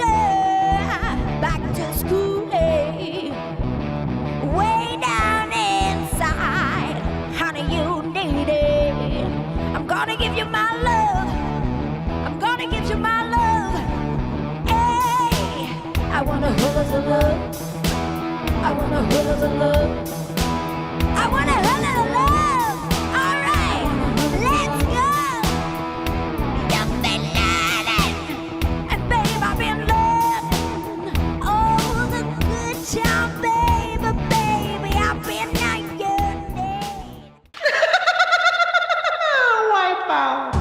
back to school, way down inside. Honey, you need it. I'm gonna give you my love. I'm gonna give you my love. Hey, I wanna hold the love. I wanna hold the love. I wanna hold the love. All right, let's go. You've been learning, and babe, I've been learning. Oh, the good time, baby, baby, I've been yearning. Wipeout.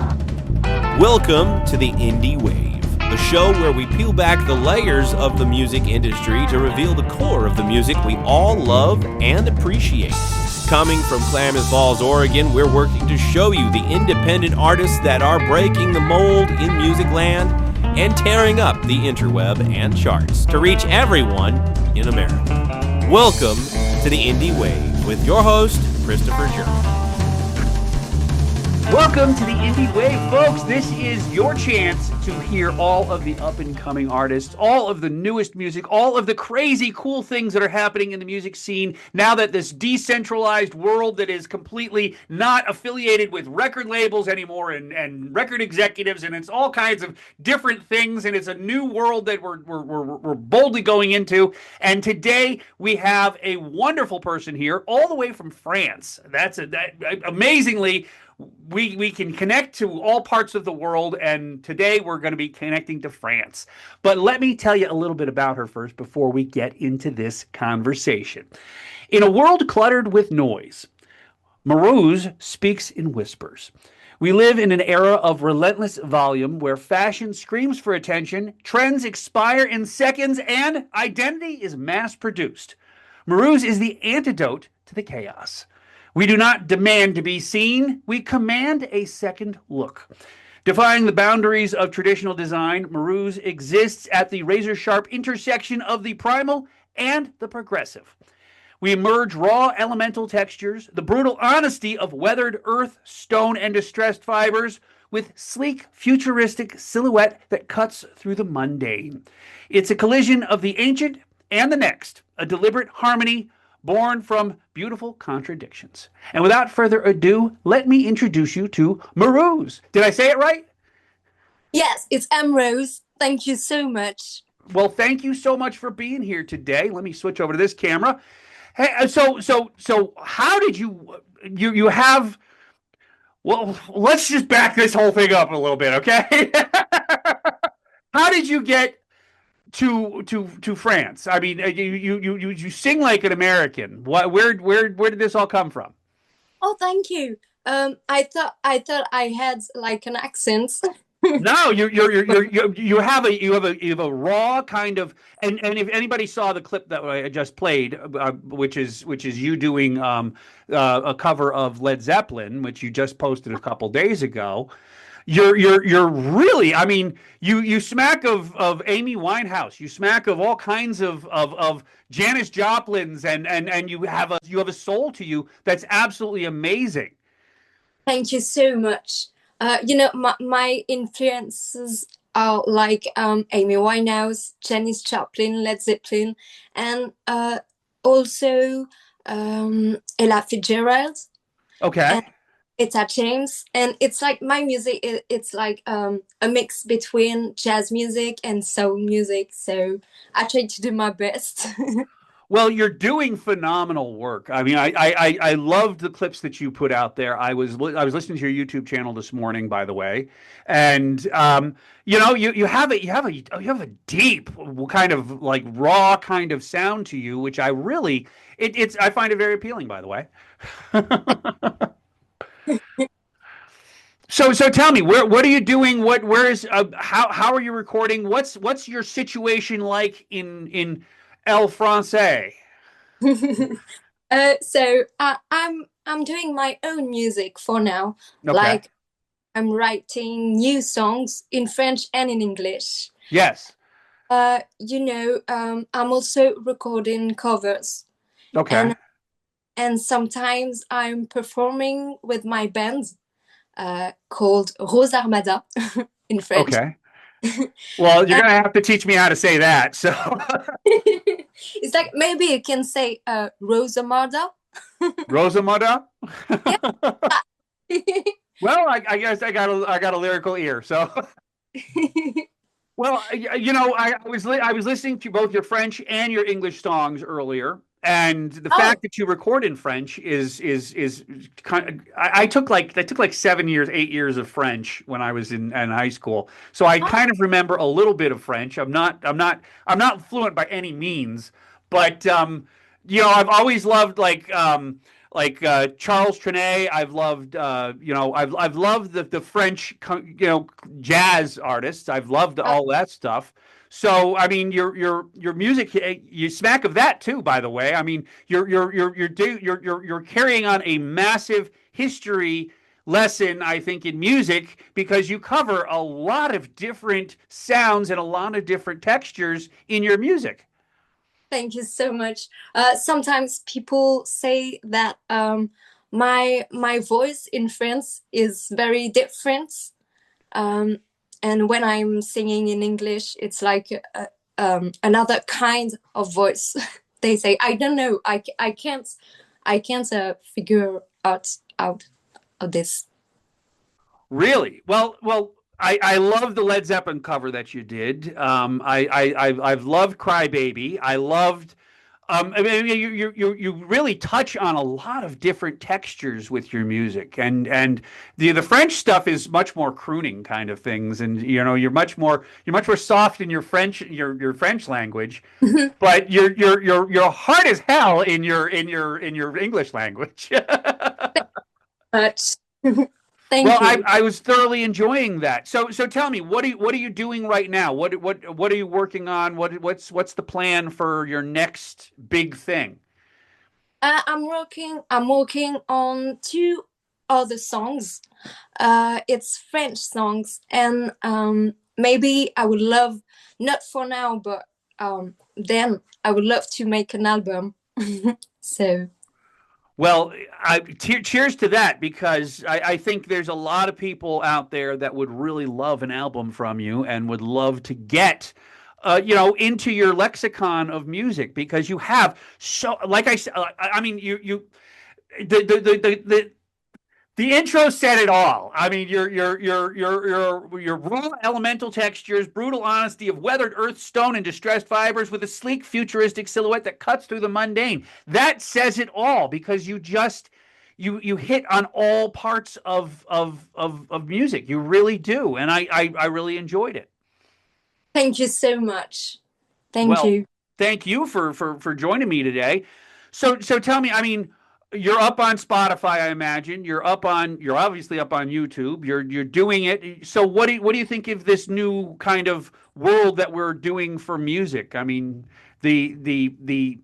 Welcome to the Indie Wave, the show where we peel back the layers of the music industry to reveal the core of the music we all love and appreciate. Coming from Klamath Falls, Oregon, we're working to show you the independent artists that are breaking the mold in music land and tearing up the interweb and charts to reach everyone in America. Welcome to the Indie Wave with your host, Christopher Jerk. Welcome to the Indie Wave, folks. This is your chance to hear all of the up-and-coming artists, all of the newest music, all of the crazy cool things that are happening in the music scene now that this decentralized world that is completely not affiliated with record labels anymore and record executives, and it's all kinds of different things, and it's a new world that we're boldly going into. And today we have a wonderful person here all the way from France. Amazingly, we can connect to all parts of the world, and today we're going to be connecting to France. But let me tell you a little bit about her first before we get into this conversation. In a world cluttered with noise, Marose speaks in whispers. We live in an era of relentless volume where fashion screams for attention, trends expire in seconds, and identity is mass-produced. Marose is the antidote to the chaos. We do not demand to be seen, we command a second look. Defying the boundaries of traditional design, Marose exists at the razor-sharp intersection of the primal and the progressive. We merge raw elemental textures, the brutal honesty of weathered earth, stone, and distressed fibers, with sleek, futuristic silhouette that cuts through the mundane. It's a collision of the ancient and the next, a deliberate harmony born from beautiful contradictions. And without further ado, let me introduce you to Marose. Did I say it right? Yes, it's Marose. Thank you so much. Well, thank you so much for being here today. Let me switch over to this camera. Hey, so how did you have? Well, let's just back this whole thing up a little bit, okay? How did you get to France? I mean, you sing like an American. Where did this all come from? Oh, thank you. I thought I had like an accent. No, you have a raw kind of, and if anybody saw the clip that I just played, which is you doing a cover of Led Zeppelin, which you just posted a couple days ago. You're really, I mean, you smack of Amy Winehouse, you smack of all kinds of Janis Joplins, and you have a soul to you that's absolutely amazing. Thank you so much. My influences are like Amy Winehouse, Janis Joplin, Led Zeppelin, and also Ella Fitzgerald. Okay. It's a James, and it's like my music. It's like a mix between jazz music and soul music. So I try to do my best. Well, you're doing phenomenal work. I mean, I loved the clips that you put out there. I was listening to your YouTube channel this morning, by the way, and you have a deep kind of like raw kind of sound to you, which I really I find it very appealing, by the way. So tell me, what are you doing? How are you recording? What's your situation like in El Francais? So I'm doing my own music for now. Okay. Like I'm writing new songs in French and in English. Yes. I'm also recording covers. Okay. And sometimes I'm performing with my band called Rose Armada in French. Okay. Well, you're And gonna have to teach me how to say that. So, it's like maybe you can say Rosamada. Rosamunda. Yeah. Well, I guess I got a lyrical ear. So, well, I was listening to both your French and your English songs earlier, and the Oh, fact that you record in French is kind of. I took like 7 years, 8 years of French when I was in high school, so I oh, kind of remember a little bit of French. I'm not fluent by any means, but I've always loved Charles Trenet. I've loved I've loved the French jazz artists. I've loved oh, all that stuff. So I mean, your music, you smack of that too. By the way, I mean, you're carrying on a massive history lesson, I think, in music because you cover a lot of different sounds and a lot of different textures in your music. thank you so much. Sometimes people say that my voice in France is very different. Um, and when I'm singing in English, it's like another kind of voice. They say, I don't know, I can't figure out of this. Really? I love the Led Zeppelin cover that you did. I've loved Cry Baby. I loved. I mean, you really touch on a lot of different textures with your music, and the French stuff is much more crooning kind of things, and you're much more soft in your French language, but you're hard as hell in your English language. But Well, thank you. I was thoroughly enjoying that. So tell me, what are you doing right now? What are you working on? What's the plan for your next big thing? I'm working on two other songs. It's French songs, and maybe I would love, not for now, but then I would love to make an album. So Well, cheers to that because I think there's a lot of people out there that would really love an album from you and would love to get, into your lexicon of music because you have so, like I said, I mean, the the intro said it all. I mean, your raw elemental textures, brutal honesty of weathered earth, stone, and distressed fibers with a sleek, futuristic silhouette that cuts through the mundane. That says it all because you hit on all parts of music. You really do, and I really enjoyed it. thank you so much. Thank Well, you. thank you for joining me today. So tell me, I mean, you're up on Spotify, I imagine. You're obviously up on YouTube. You're doing it. So what do you think of this new kind of world that we're doing for music? I mean, the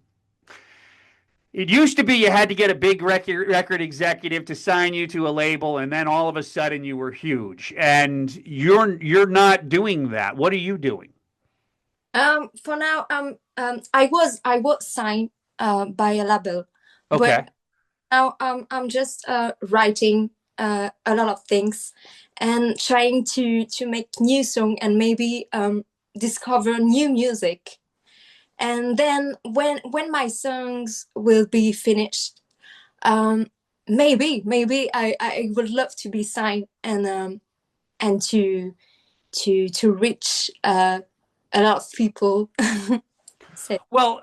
it used to be you had to get a big record executive to sign you to a label, and then all of a sudden you were huge. And you're not doing that. What are you doing? For now, I was signed by a label, Okay. but now I'm just writing a lot of things and trying to make new song and maybe discover new music. And then when my songs will be finished, um, maybe I would love to be signed and to reach a lot of people. So, Well,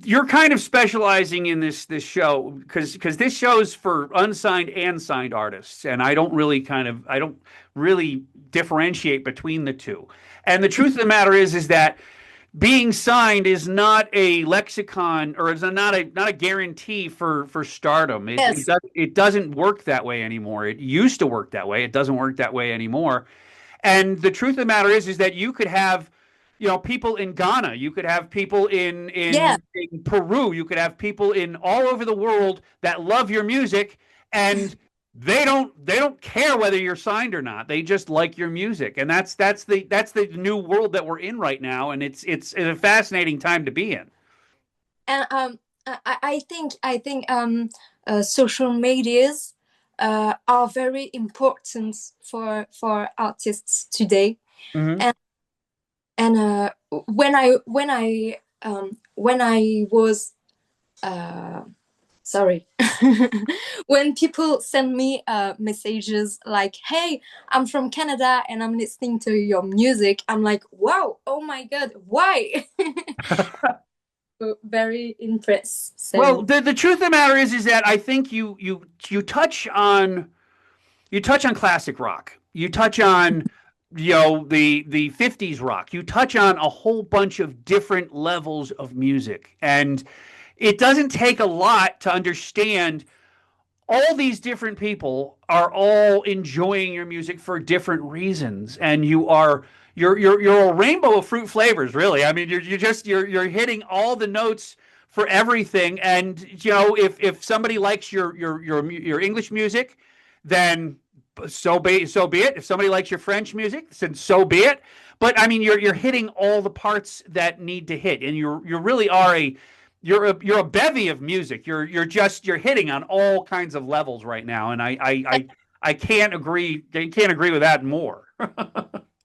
you're kind of specializing in this show because this show's for unsigned and signed artists, and I don't really differentiate between the two. And the truth of the matter is that being signed is not a lexicon or is not a guarantee for stardom. yes. It doesn't work that way anymore. It used to work that way. It doesn't work that way anymore. And the truth of the matter is that you could have, people in Ghana, you could have people Yeah. in Peru, you could have people in all over the world that love your music, and they don't care whether you're signed or not. They just like your music, and that's the new world that we're in right now, and it's a fascinating time to be in. And I think social medias are very important for artists today. Hmm. And when I was sorry, when people send me messages like, "Hey, I'm from Canada and I'm listening to your music," I'm like, "Wow, oh my god, why?" Very impressed. Well, So the truth of the matter is that I think you touch on classic rock. You touch on the 50s rock. You touch on a whole bunch of different levels of music. And it doesn't take a lot to understand all these different people are all enjoying your music for different reasons, and you're a rainbow of fruit flavors, really. I mean, you're hitting all the notes for everything. And if somebody likes your English music, then so be it. If somebody likes your French music, then so be it. But I mean, you're hitting all the parts that need to hit, and you really are a bevy of music. You're hitting on all kinds of levels right now, and I can't agree with that more.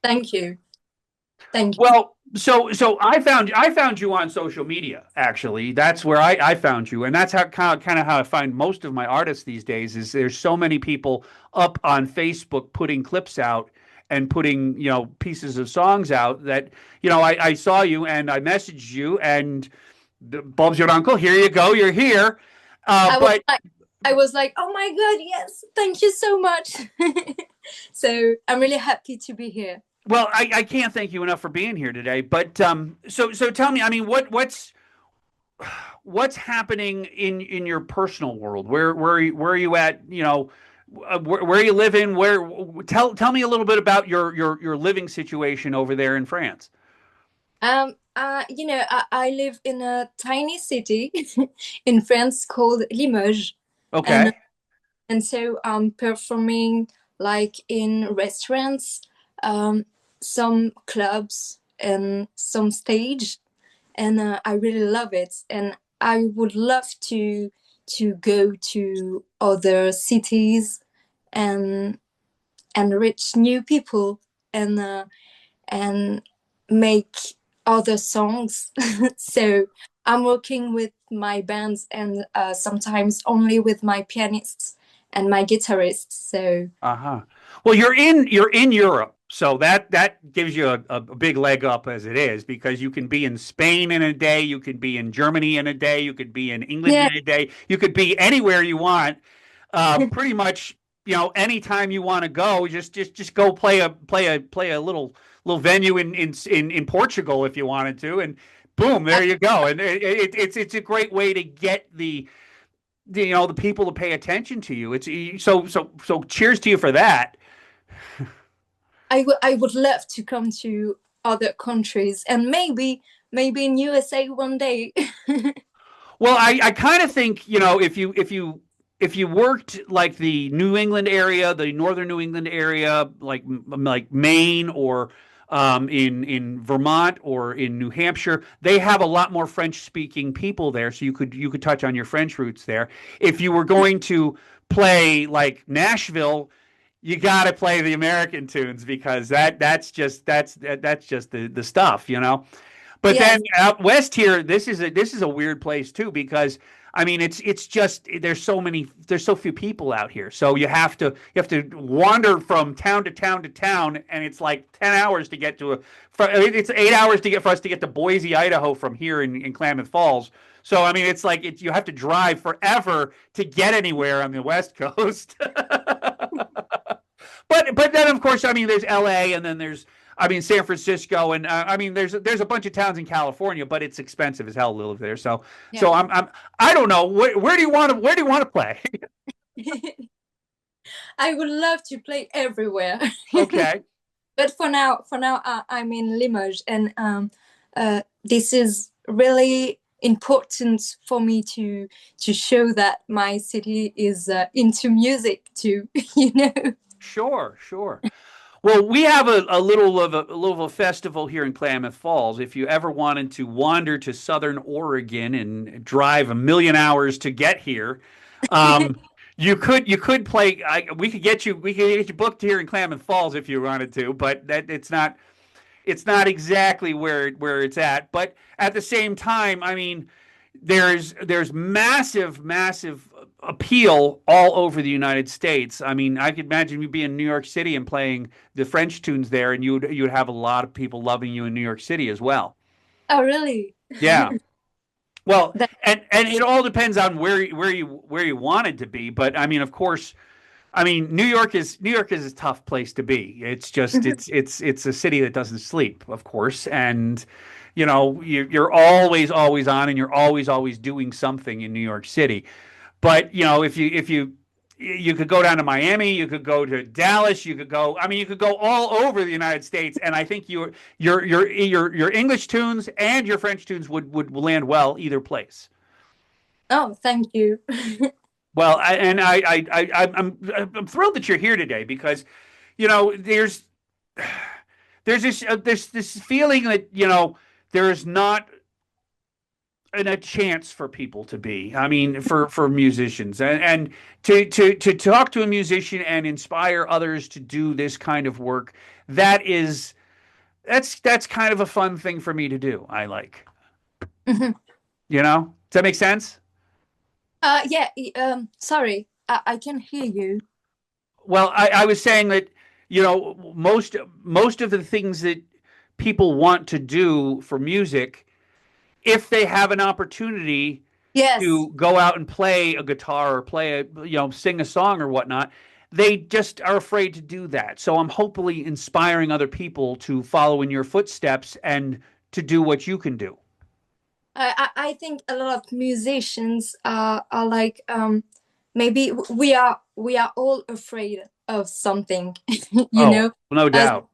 thank you, thank you. Well, so I found you on social media. Actually, that's where I found you, and that's how kind of how I find most of my artists these days. Is there's so many people up on Facebook putting clips out and putting pieces of songs out that I saw you and I messaged you and Bob's your uncle. Here you go. You're here. I was But like, oh my god, yes, thank you so much. So I'm really happy to be here. well, I can't thank you enough for being here today. But so tell me, I mean, what's happening in your personal world? Where are you at? Where you live in? Tell me a little bit about your living situation over there in France. I live in a tiny city in France called Limoges, and Okay. so I'm performing like in restaurants, um, some clubs, and some stage, and I really love it. And I would love to go to other cities and reach new people and and make other songs. So I'm working with my bands and sometimes only with my pianists and my guitarists. So Uh-huh. Well, you're in Europe, so that gives you a big leg up as it is, because you can be in Spain in a day, you could be in Germany in a day, you could be in England yeah, in a day, you could be anywhere you want. Pretty much, anytime you want to go, just go play a little venue in Portugal if you wanted to, and boom, there you go. And it's a great way to get the people to pay attention to you. It's so cheers to you for that. I would love to come to other countries and maybe in USA one day. Well, I kind of think, if you worked like the New England area, the northern New England area, like Maine, or in Vermont or in New Hampshire, they have a lot more French speaking people there, so you could touch on your French roots there. If you were going to play like Nashville, you got to play the American tunes, because that's just the stuff. But then Yes, out west here, this is a weird place too, because I mean it's just there's so few people out here. So you have to wander from town to town to town, and it's like 10 hours to get it's 8 hours for us to get to Boise, Idaho from here in Klamath Falls. So I mean it's like you have to drive forever to get anywhere on the West Coast. But then of course, I mean, there's L.A., and then there's, I mean, San Francisco, and I mean there's a bunch of towns in California, but it's expensive as hell to live there. So yeah. so I don't know, where do you want to play? I would love to play everywhere. Okay. But for now, I'm in Limoges, and this is really important for me to show that my city is into music too. You know. Sure, sure. Well, we have a little of a festival here in Klamath Falls. If you ever wanted to wander to Southern Oregon and drive a million hours to get here, um, You could play. We could get you booked here in Klamath Falls if you wanted to, but that it's not exactly where it's at. But at the same time, I mean, there's massive appeal all over the United States. I mean, I could imagine you being in New York City and playing the French tunes there, and you'd have a lot of people loving you in New York City as well. Oh, really? Yeah. Well, That, and it all depends on where you wanted to be. But I mean, of course, I mean, New York is a tough place to be. It's just it's a city that doesn't sleep, of course, and you're always on, and you're always doing something in New York City. But if you could go down to Miami, you could go to Dallas, you could go. I mean, you could go all over the United States, and I think your English tunes and your French tunes would land well either place. oh, thank you. Well, I'm thrilled that you're here today because there's this feeling that there's not a chance for people to be. I mean, for musicians and to talk to a musician and inspire others to do this kind of work. That's kind of a fun thing for me to do. I like. Mhm. Does that make sense? Yeah. Sorry, I can hear you. Well, I was saying that most of the things that people want to do for music, if they have an opportunity Yes. to go out and play a guitar or play sing a song or whatnot, they just are afraid to do that. So I'm hopefully inspiring other people to follow in your footsteps and to do what you can do. I think a lot of musicians are like maybe we are all afraid of something, you Oh, know. no Uh, doubt.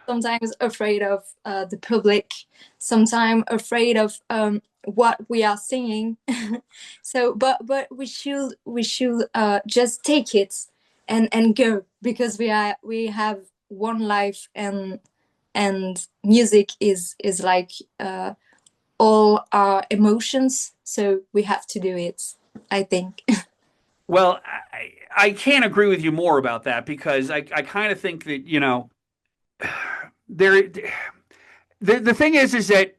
Sometimes afraid of the public, sometimes afraid of what we are singing. So, but we should just take it and go because we have one life, and music is like all our emotions, so we have to do it, I think. Well, I can't agree with you more about that because I kind of think that, there the thing is that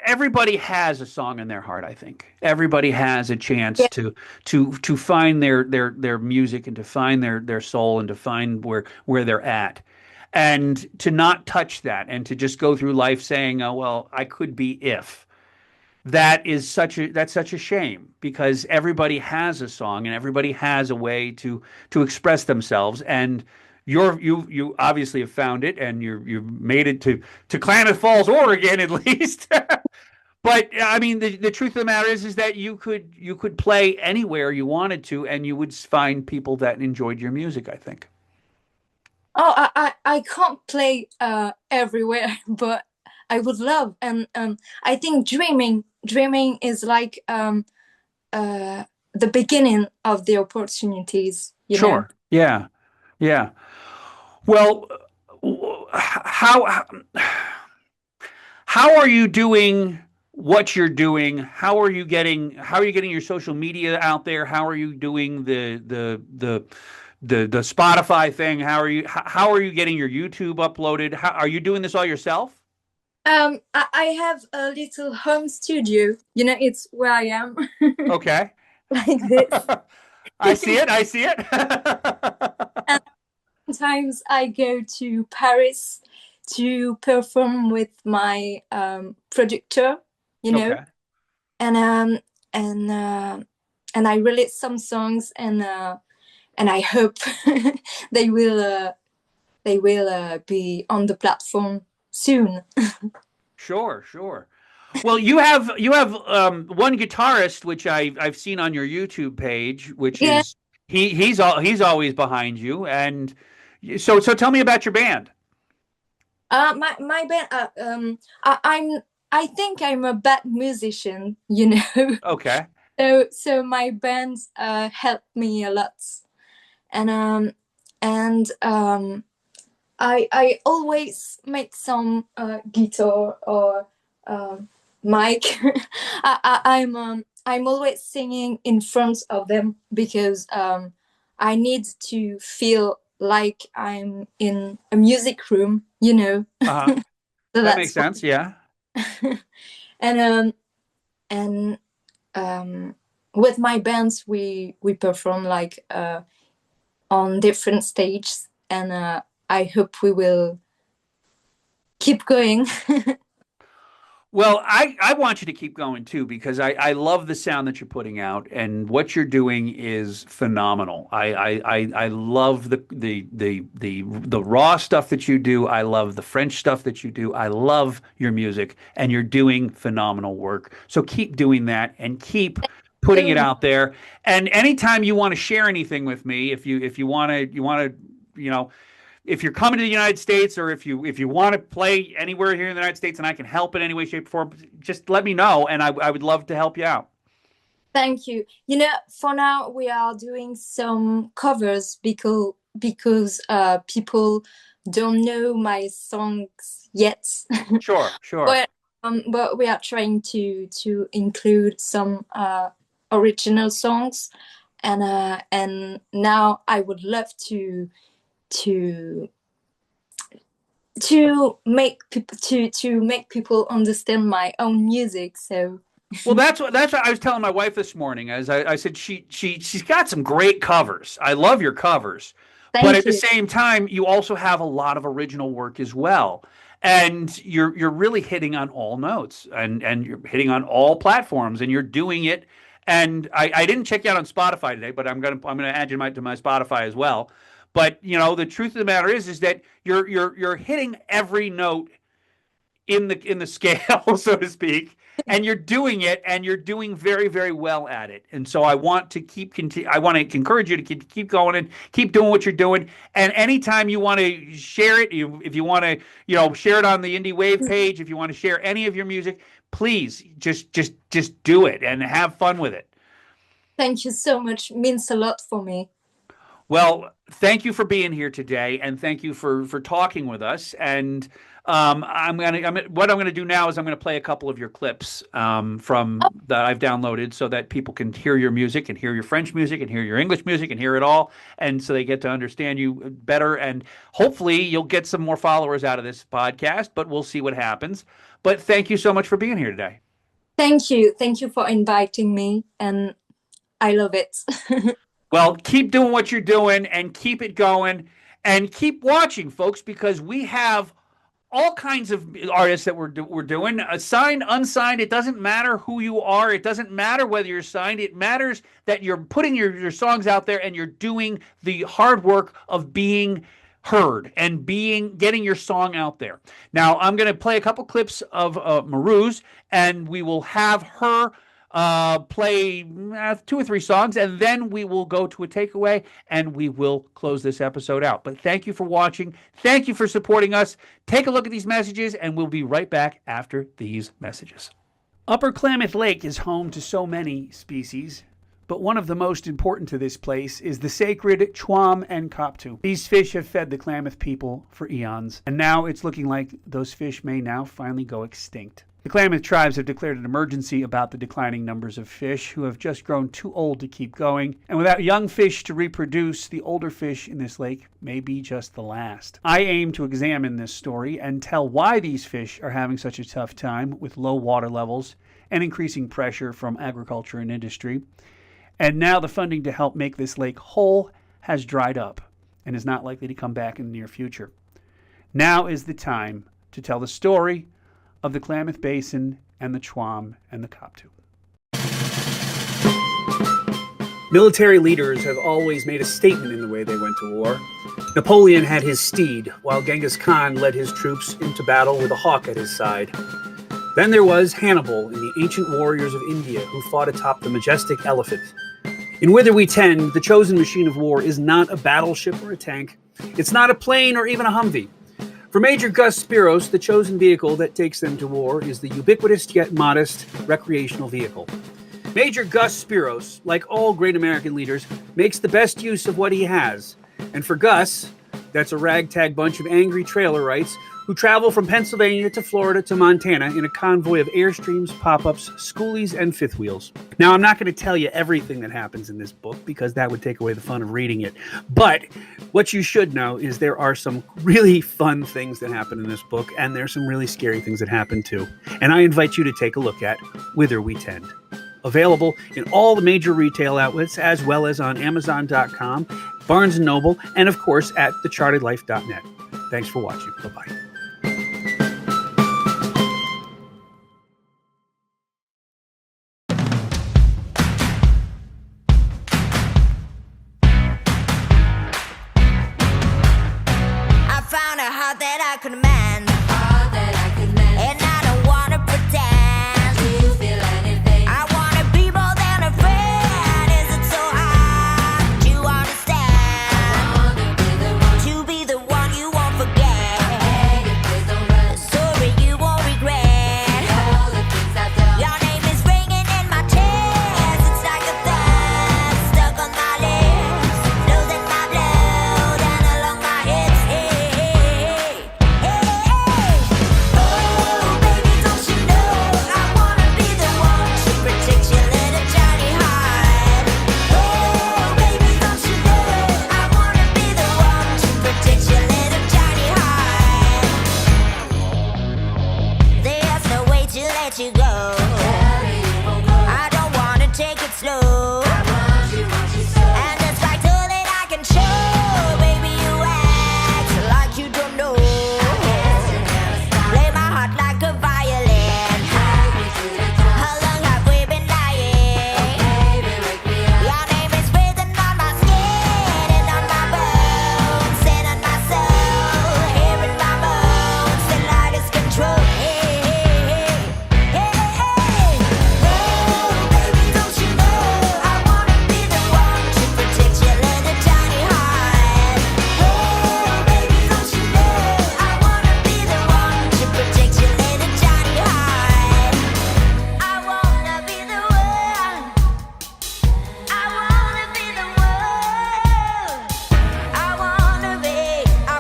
everybody has a song in their heart. I think everybody has a chance Yeah. to find their music and to find their soul and to find where they're at, and to not touch that and to just go through life saying, oh well, I could be if. That's such a shame because everybody has a song and everybody has a way to express themselves, and you obviously have found it, and you've made it to Klamath Falls, Oregon, at least. But I mean, the truth of the matter is that you could play anywhere you wanted to, and you would find people that enjoyed your music, I think. Oh, I can't play everywhere, but I would love. And I think dreaming is like the beginning of the opportunities, you know. Sure. Yeah. Yeah. Well, how how are you doing what you're doing? How are you getting your social media out there? How are you doing the Spotify thing? How are you getting your YouTube uploaded? Are you doing this all yourself? I have a little home studio, it's where I am. Okay. Like this. I see it. I see it. And sometimes I go to Paris to perform with my producer, you know, Okay. and and I release some songs, and I hope they will be on the platform soon. Sure, sure. Well, you have one guitarist which I've seen on your YouTube page, which Yeah. is he's always behind you, and so tell me about your band. My band. I think I'm a bad musician, Okay, So my bands helped me a lot, and I always make some guitar or mic. I'm I'm always singing in front of them because I need to feel like I'm in a music room, you know. Uh-huh. So That makes that's sense. Yeah. and and with my bands we perform like on different stages, and I hope we will keep going. Well, I want you to keep going too because I love the sound that you're putting out and what you're doing is phenomenal. I love the raw stuff that you do. I love the French stuff that you do. I love your music and you're doing phenomenal work. So keep doing that and keep putting it out there. And anytime you want to share anything with me, if you want to, you know, if you're coming to the United States or if you want to play anywhere here in the United States and I can help in any way, shape, or form, just let me know and I would love to help you out. Thank you. You know, for now we are doing some covers because people don't know my songs yet. Sure. But we are trying to include some original songs, and now I would love to make people understand my own music. So Well, that's what I was telling my wife this morning. As I said, she's got some great covers. I love your covers, but at the same time, you also have a lot of original work as well. And you're really hitting on all notes and you're hitting on all platforms and you're doing it. And I didn't check you out on Spotify today, but I'm gonna add you to my Spotify as well. But you know, the truth of the matter is that you're hitting every note in the scale, so to speak, and you're doing it, and you're doing very, very well at it. And so I want to I want to encourage you to keep going and keep doing what you're doing. And anytime you want to share it, if you want to, you know, share it on the Indie Wave page, if you want to share any of your music, please just do it and have fun with it. Thank you so much. It means a lot for me. Well, thank you for being here today, and thank you for talking with us. And what I'm gonna do now is I'm gonna play a couple of your clips from that I've downloaded, so that people can hear your music and hear your French music and hear your English music and hear it all, and so they get to understand you better. And hopefully, you'll get some more followers out of this podcast. But we'll see what happens. But thank you so much for being here today. Thank you for inviting me, and I love it. Well, keep doing what you're doing and keep it going and keep watching, folks, because we have all kinds of artists that we're doing. Signed, unsigned, it doesn't matter who you are. It doesn't matter whether you're signed. It matters that you're putting your songs out there and you're doing the hard work of being heard and getting your song out there. Now, I'm going to play a couple clips of Marose, and we will have her play 2 or 3 songs, and then we will go to a takeaway and we will close this episode out. But thank you for watching. Thank you for supporting us. Take a look at these messages, and we'll be right back after these messages. Upper Klamath Lake is home to so many species, but one of the most important to this place is the sacred chwam and koptu. These fish have fed the Klamath people for eons, and now it's looking like those fish may now finally go extinct. The Klamath tribes have declared an emergency about the declining numbers of fish who have just grown too old to keep going, and without young fish to reproduce, the older fish in this lake may be just the last. I aim to examine this story and tell why these fish are having such a tough time with low water levels and increasing pressure from agriculture and industry. And now the funding to help make this lake whole has dried up and is not likely to come back in the near future. Now is the time to tell the story of the Klamath Basin and the chwam and the koptu. Military leaders have always made a statement in the way they went to war. Napoleon had his steed, while Genghis Khan led his troops into battle with a hawk at his side. Then there was Hannibal and the ancient warriors of India who fought atop the majestic elephant. In Whither We Tend, the chosen machine of war is not a battleship or a tank. It's not a plane or even a Humvee. For Major Gus Spiros, the chosen vehicle that takes them to war is the ubiquitous yet modest recreational vehicle. Major Gus Spiros, like all great American leaders, makes the best use of what he has. And for Gus, That's a ragtag bunch of angry trailer-rights who travel from Pennsylvania to Florida to Montana in a convoy of Airstreams, pop-ups, schoolies, and fifth wheels. Now, I'm not going to tell you everything that happens in this book because that would take away the fun of reading it. But what you should know is there are some really fun things that happen in this book, and there's some really scary things that happen too. And I invite you to take a look at Whither We Tend. Available in all the major retail outlets, as well as on Amazon.com, Barnes & Noble, and of course at thechartedlife.net. Thanks for watching. Bye-bye. I found a heart that I could mend, and I don't wanna pretend to feel anything. I wanna be more than a friend. Is it so hard to understand? To be the one you won't forget, a story you won't regret. Your name is ringing in my chest. It's like a thread stuck on my lips, losing my blood and along my hips. Hey, hey, hey, hey. Oh, baby, don't you know I wanna be the one to protect your little tiny heart. Oh, baby, don't you know I wanna be the one to protect your little tiny heart. There's no way to let you go. I don't wanna take it slow. And it's like all that I can show. Baby, you act like you don't know. Play my heart like a violin. How long have we been lying? Your name is written on my skin and on my bones and on my soul. Here in my bones, the light is control. Hey, hey, hey, hey, hey. Oh, baby, don't you know I wanna be the one to protect your little tiny heart. Oh, baby, don't you know I wanna be the one to protect your little tiny heart. I wanna be the one. I wanna be the one. I wanna be. I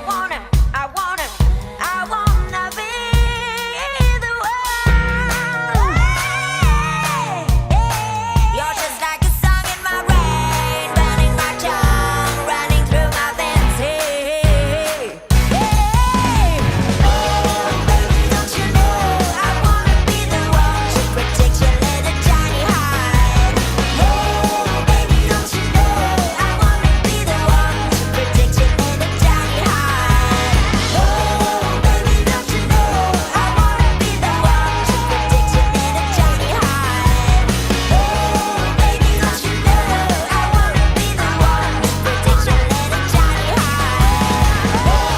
wanna be the one. You're just like a song in my brain, burning my tongue, running through my veins. Hey, hey, hey. Oh, baby, don't you know I wanna be the one to protect your little tiny heart. Oh, baby, don't you know I wanna be the one to protect your little tiny heart. Oh, baby, don't you know I wanna be the one to protect your little tiny heart. Oh, baby, don't you know I wanna be the one to protect your little tiny heart. Oh,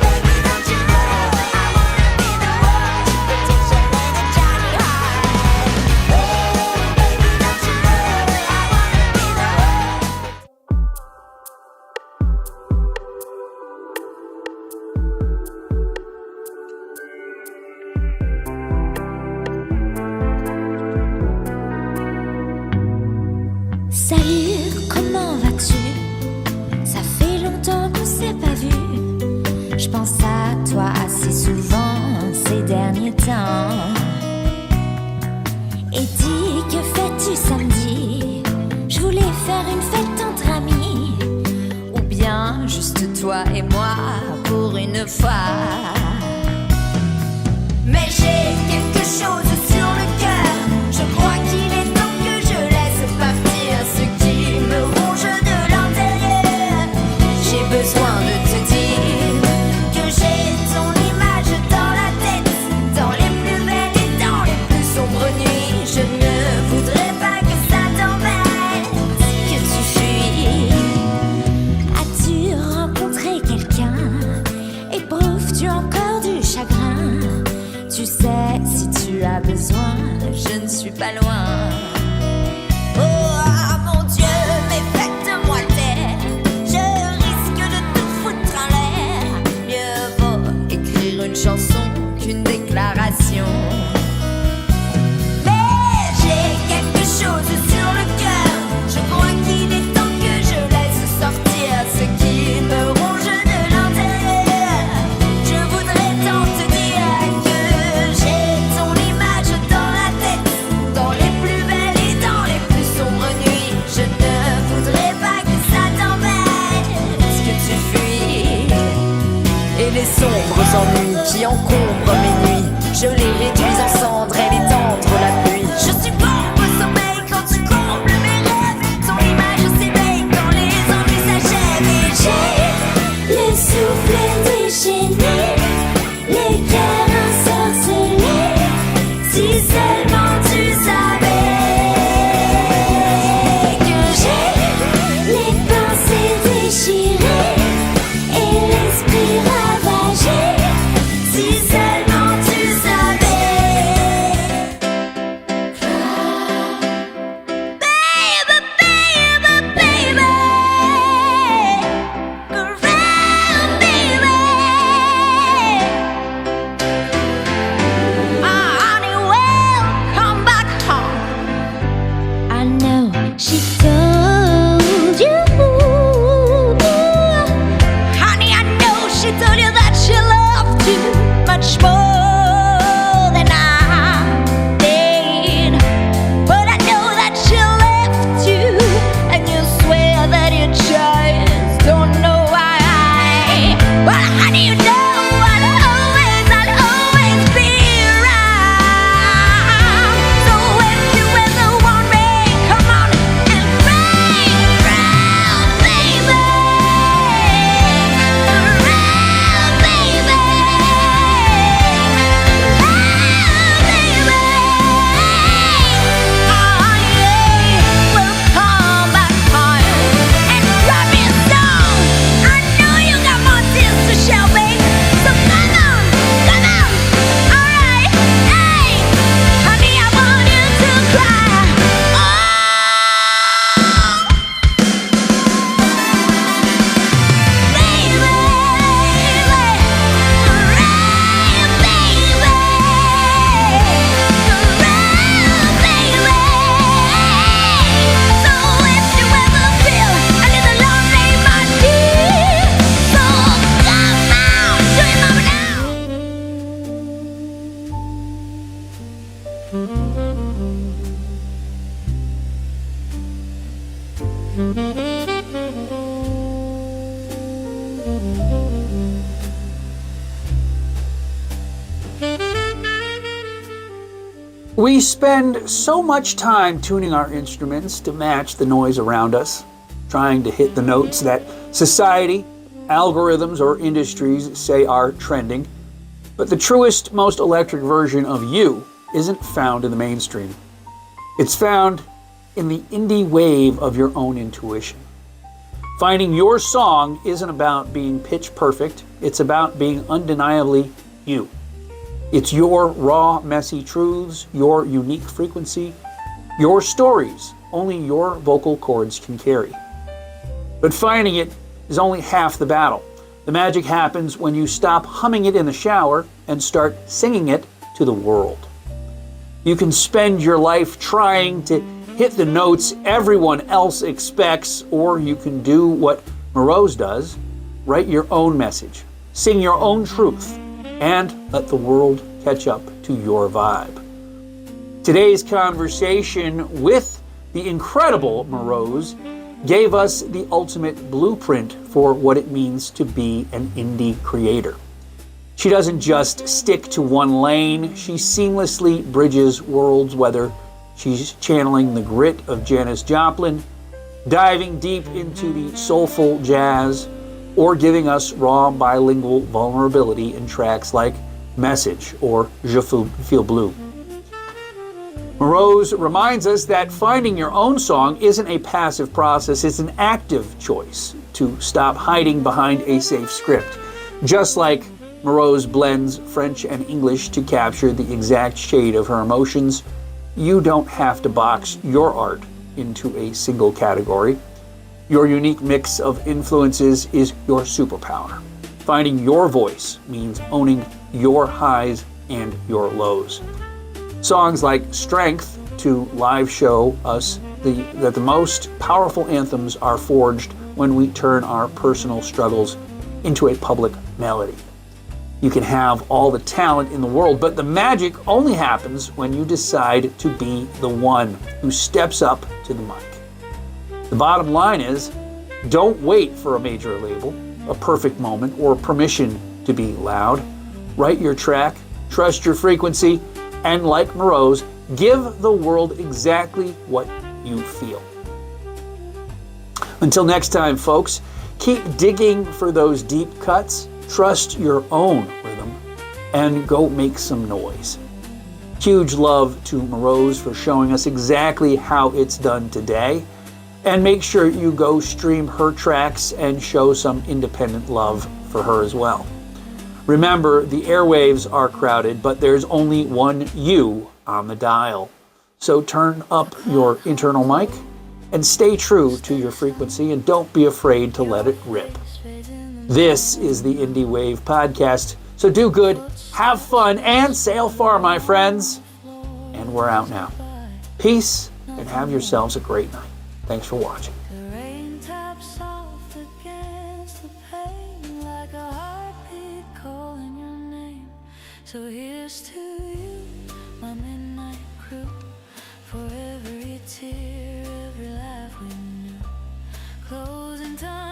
baby, don't you know I wanna be the one to protect your little tiny heart. Oh, baby, don't you know I wanna be the one. Salut, comment vas-tu? Ça fait longtemps qu'on s'est pas vu. Je pense à toi assez souvent ces derniers temps. Et dis, que fais-tu samedi? Je voulais faire une fête entre amis. Ou bien juste toi et moi pour une fois. Mais j'ai quelque chose sur le cœur. Je crois qu'il est temps que je laisse partir ce qui me ronge de l'intérieur. J'ai besoin de te dire que j'ai ton image dans la tête, dans les plus belles et dans les plus sombres nuits. Je ne voudrais pas que ça t'embête, que tu fuis. As-tu rencontré quelqu'un? Éprouves-tu encore du chagrin? Tu sais, si tu as besoin, je ne suis pas loin. Oh mon Dieu, mais faites-moi taire. Je risque de tout foutre en l'air. Mieux vaut écrire une chanson qu'une déclaration. Mais j'ai quelque chose sur le cœur. Je crois qu'il est temps que je laisse sortir ce qui me ronge de l'intérieur. qui encombre mes nuits. Je les réduis en cendres et les tendre la pluie. Je succombe au sommeil quand tu combles mes rêves. Ton image s'éveille quand les ennuis s'achèvent. Et j'ai le souffle déchaîné, les cœurs ensorcelés. Si seulement tu savais que j'ai les pensées déchirées et l'esprit ravagé. Si seulement tu savais. Baby, baby, baby, around, baby. Honey, welcome back home. I know she told you. Honey, I know she told you that she loved you much more than I did. But I know that she left you, and you swear that you just don't know why. Well, honey, you know I'll always be around. So if you ever want me, come on and bring round, baby. Around, baby. We spend so much time tuning our instruments to match the noise around us, trying to hit the notes that society, algorithms, or industries say are trending. But the truest, most electric version of you isn't found in the mainstream. It's found in the indie wave of your own intuition. Finding your song isn't about being pitch perfect, it's about being undeniably you. It's your raw, messy truths, your unique frequency, your stories only your vocal cords can carry. But finding it is only half the battle. The magic happens when you stop humming it in the shower and start singing it to the world. You can spend your life trying to hit the notes everyone else expects, or you can do what Marose does, write your own message, sing your own truth, and let the world catch up to your vibe. Today's conversation with the incredible Marose gave us the ultimate blueprint for what it means to be an indie creator. She doesn't just stick to one lane, she seamlessly bridges worlds, whether she's channeling the grit of Janis Joplin, diving deep into the soulful jazz, or giving us raw bilingual vulnerability in tracks like Message or Je Feel Blue. Marose reminds us that finding your own song isn't a passive process, it's an active choice to stop hiding behind a safe script. Just like Marose blends French and English to capture the exact shade of her emotions, you don't have to box your art into a single category. Your unique mix of influences is your superpower. Finding your voice means owning your highs and your lows. Songs like Strength to live show us that the most powerful anthems are forged when we turn our personal struggles into a public melody. You can have all the talent in the world, but the magic only happens when you decide to be the one who steps up to the mic. The bottom line is, don't wait for a major label, a perfect moment, or permission to be loud. Write your track, trust your frequency, and like Marose, give the world exactly what you feel. Until next time, folks, keep digging for those deep cuts, trust your own rhythm, and go make some noise. Huge love to Marose for showing us exactly how it's done today. And make sure you go stream her tracks and show some independent love for her as well. Remember, the airwaves are crowded, but there's only one you on the dial. So turn up your internal mic and stay true to your frequency and don't be afraid to let it rip. This is the Indie Wave Podcast. So do good, have fun, and sail far, my friends. And we're out now. Peace, and have yourselves a great night. Thanks for watching. The rain taps soft against the pane like a heartbeat calling your name. So here's to you, my midnight crew, for every tear, every laugh we knew. Closing time.